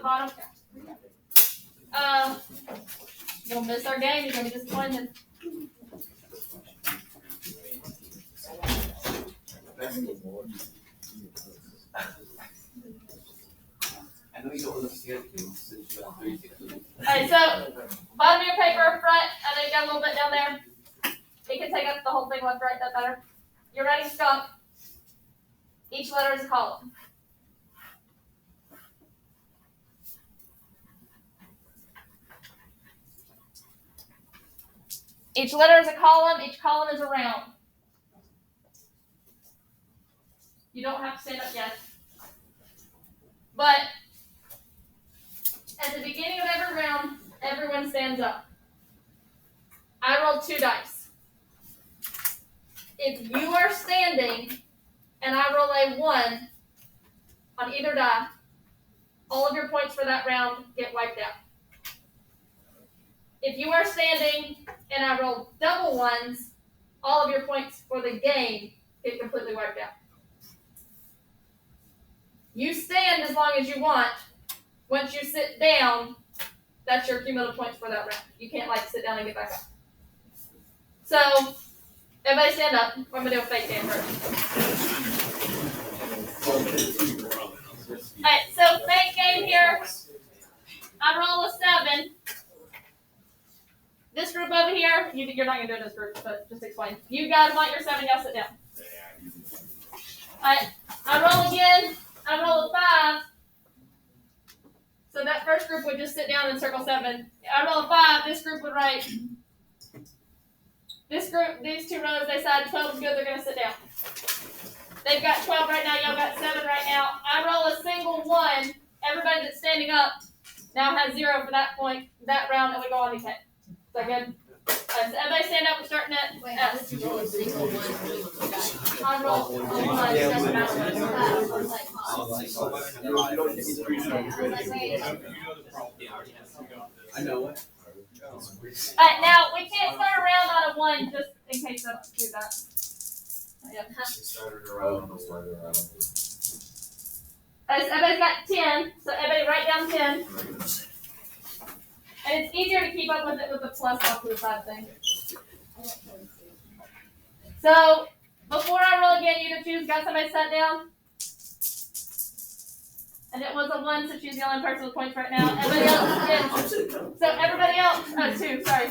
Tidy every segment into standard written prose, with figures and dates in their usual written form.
bottom. You'll miss our game. You're gonna be disappointed. I know you don't understand things since you have 360. Alright, so bottom of your paper, front, and then you got a little bit down there. You can take up the whole thing left, right, doesn't matter. You're writing skunk. Each letter is a column. Each letter is a column. Each column is a round. You don't have to stand up yet. But at the beginning of every round, everyone stands up. I rolled 2 dice. If you are standing and I roll a 1 on either die, all of your points for that round get wiped out. If you are standing and I roll double 1s, all of your points for the game get completely wiped out. You stand as long as you want. Once you sit down, that's your cumulative points for that round. You can't sit down and get back up. So, everybody stand up. I'm going to do a fake game first. Alright, so fake game here. I roll a 7. This group over here, you're not going to do it in this group, but just explain. You guys want your 7, y'all sit down. Alright, I roll again. I roll a 5. So that first group would just sit down in circle 7. I roll a 5. This group would write. This group, these 2 rows, they decided 12 is good. They're going to sit down. They've got 12 right now. Y'all got 7 right now. I roll a single 1. Everybody that's standing up now has 0 for that point, that round, and we go on to 10. Is that good? So everybody stand up. We're starting at S. Did you roll a single 1? I roll a 1. Doesn't matter. I know what. Alright, now we can't start a round on a 1 just in case I do that. Yep. Everybody's got 10, so everybody write down 10. And it's easier to keep up with it with the plus off to the side thing. So before I roll again, you to choose. Got somebody sat down? And it was a 1, so she's the only person with points right now. Everybody else gets. So everybody else. Oh, 2. Sorry.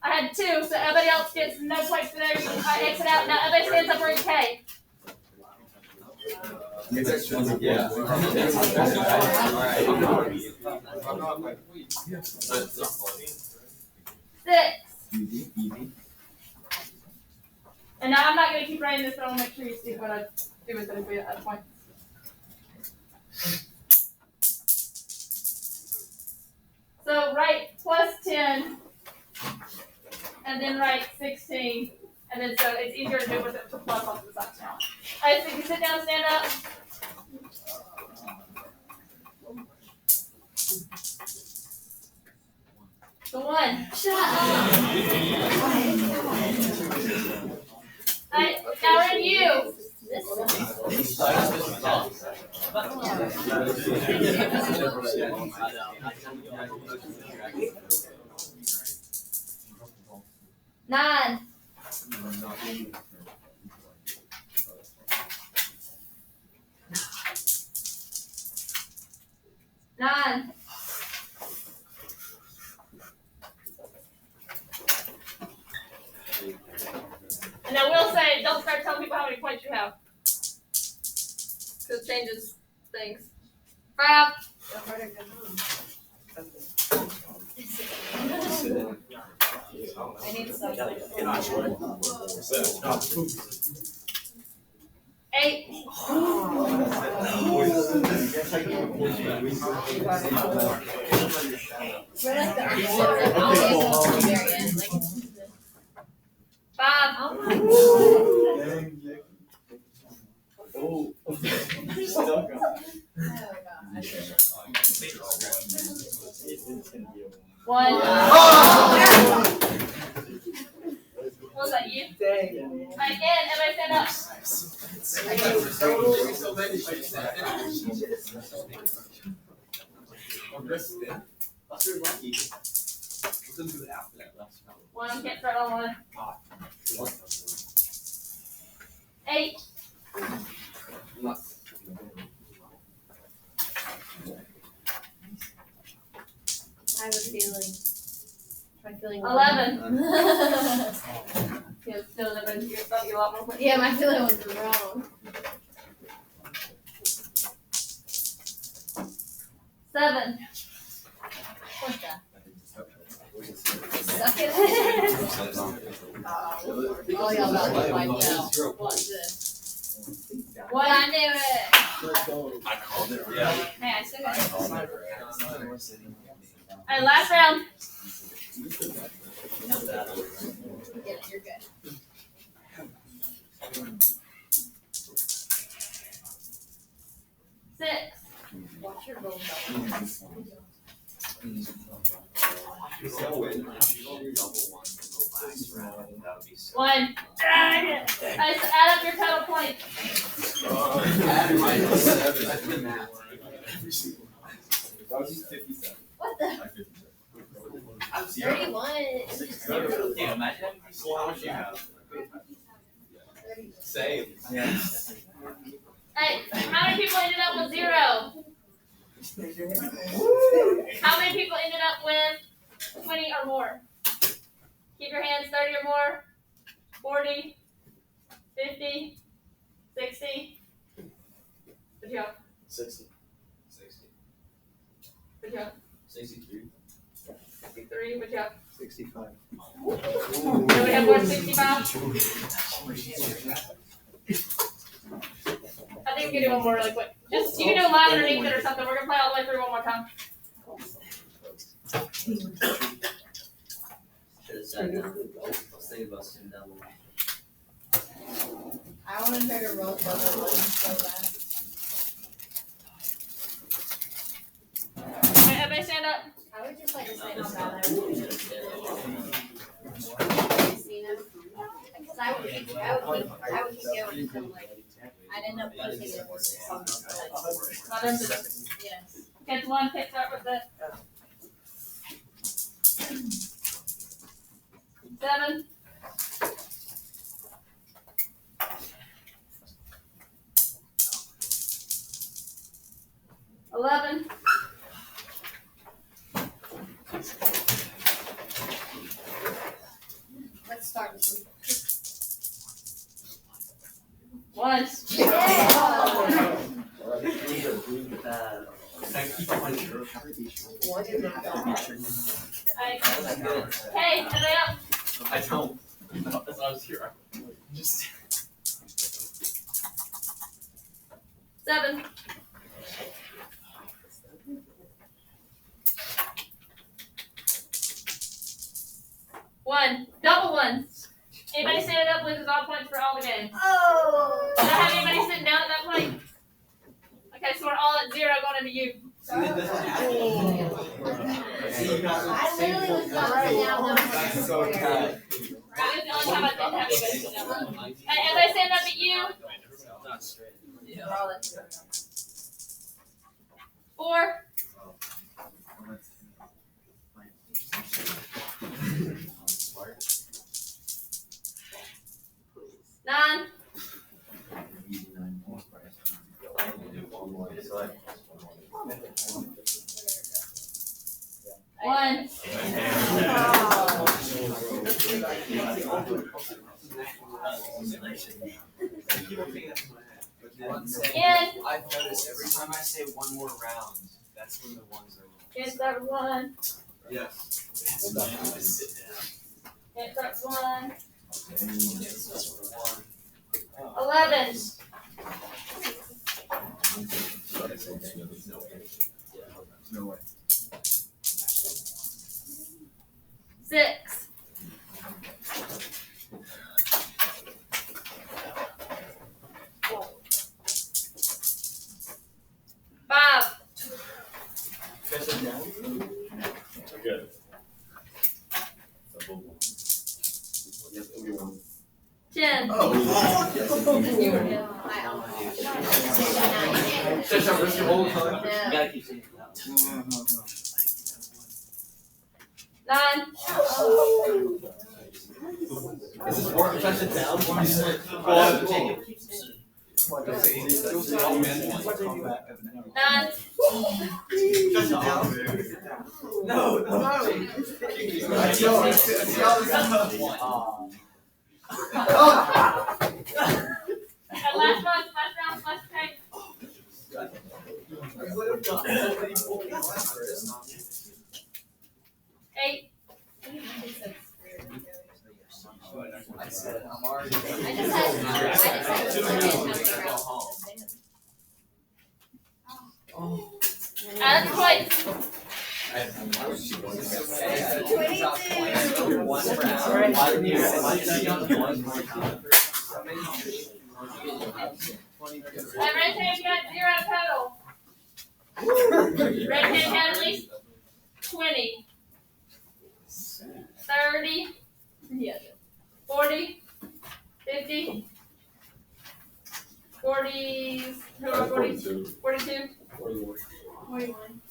I had 2, so everybody else gets no points for there. I exit out. Now everybody stands up for a K. Yeah. 6. And now I'm not going to keep writing this, but I want to make sure you see what I do with it if we at a point. So write plus 10, and then write 16, and then so it's easier to do with it to plus off the side now. Alright, so you can sit down, stand up. The 1. Shut up. Alright, now we're in U. 9. 9. 'And I will say, don't start telling people how many points you have, because it changes things. 5. I need some. 8. We're like the I'll be very end. 5. Oh gosh. 1. Was that you? Again, everybody stand up. That's your lucky. Listen to the after that last round. One, can't start on one. 8. Nuts. I have a feeling. My feeling. 11. Yeah, still never you thought you a lot more points. Yeah, my feeling was wrong. 7. What the? Suck it. Oh, y'all about to find out. What's this? 1. I knew it. I called it. Yeah. Hey, I still got it. Alright, last round. Get it, you're good. 6. Watch your roll. One. Alright, so add up your total points. What the? 31. Yeah, imagine how much you have. Same. Yes. Hey, how many people ended up with 0? How many people ended up with 20 or more? Keep your hands 30 or more. 40, 50, 60. Good job. 60. Good job. 63. 63. Good job. 65. Do we have more than 65? I think we can do one more really quick. Just you can do a line underneath it or something. We're gonna play all the way through one more time. Should have sat down. Save us in double. I want to try to roll double one so bad. Alright, everybody stand up. I would just like to say how bad I would be. Because I would keep going until like I'd end up losing it. Not into this. Yes. Catch one, can't start with it. 7. 11. 1. Hey, hurry up. I don't. That's why I was here. Just. 7. 1. Double ones. Anybody standing up loses all points for all the games. Oh. Does that have anybody sitting down at that point? Okay, so we're all at 0 going into you. I literally was not sitting down. That's so bad. That was the only time I didn't have anybody sitting down. Hey, everybody stand up at you. Not straight. We're all at 0. 4. 9. 1. I've noticed every time I say one more round, that's when the ones are. Can't start with 1. Yes. Can't start with 1. 11. No way. 6. 5. Good. 10. You were I almost. Just a risk of all time. No. You gotta keep saying it loud. 9. Is this more touch it down? You'll see all men want to come back. 9. No. At last round, last train. 8. I said, I'm already. I just had Add points. One round. Red team got 0 total. Red team had at least 20, 30, 40, 50, 40, 42, 42. 41.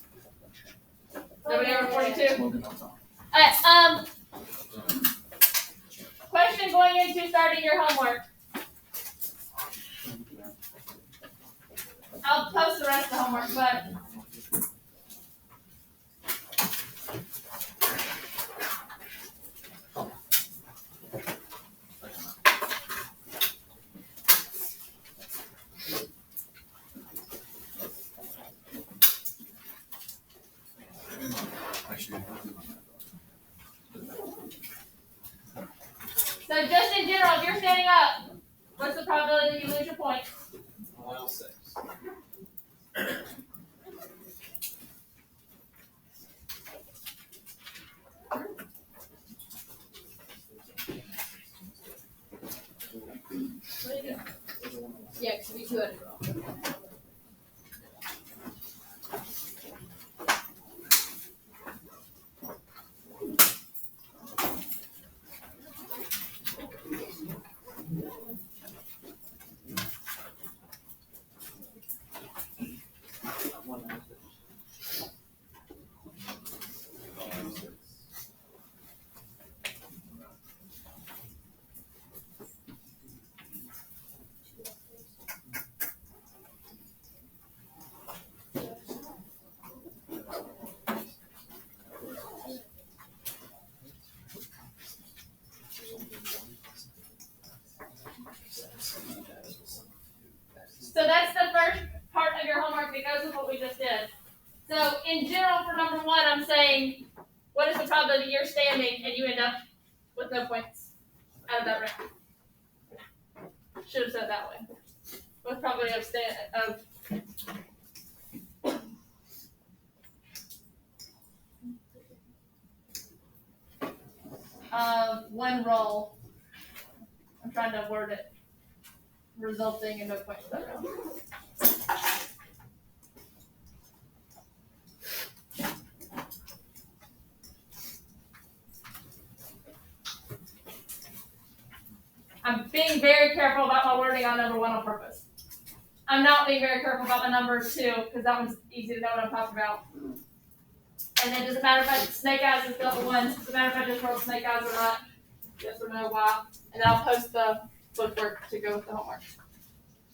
Nobody over 42? Alright, question going into starting your homework. I'll post the rest of the homework, but so just in general, if you're standing up, what's the probability that you lose your points? 106. Yeah, because we 2 had a draw. So that's the first part of your homework that goes with what we just did. So in general, for number 1, I'm saying, what is the probability you're standing and you end up with no points out of that round? Should have said it that way. What's probability of 1 roll. I'm trying to word it. Resulting in no points that round. I'm being very careful about my wording on number 1 on purpose. I'm not being very careful about the number 2 because that one's easy to know what I'm talking about. And then it doesn't matter if I snake eyes is double 1. It doesn't matter if I just roll snake eyes or not. Yes or no, why. And then I'll post the bookwork to go with the homework.